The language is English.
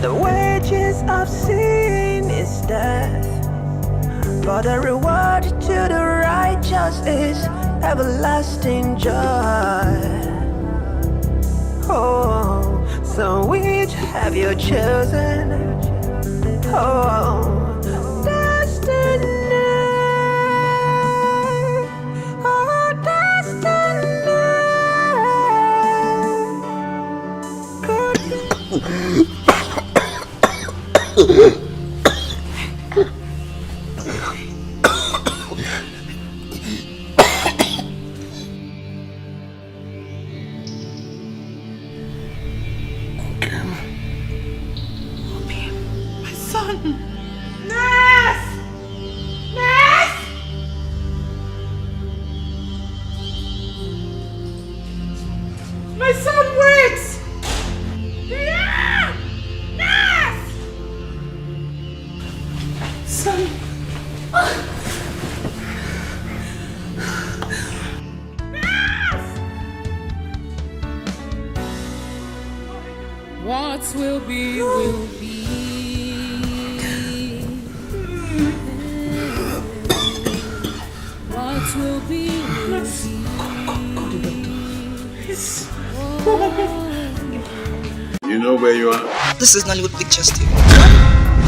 The wages of sin is death, but the reward to the righteous is everlasting joy. Oh, so which have you chosen? Oh, destiny. Oh, destiny. My son wakes! Yeah! Nurse! Son. Nurse! What will be, will be. What will be, will be. You know where you are? This is Nollywood Pictures TV.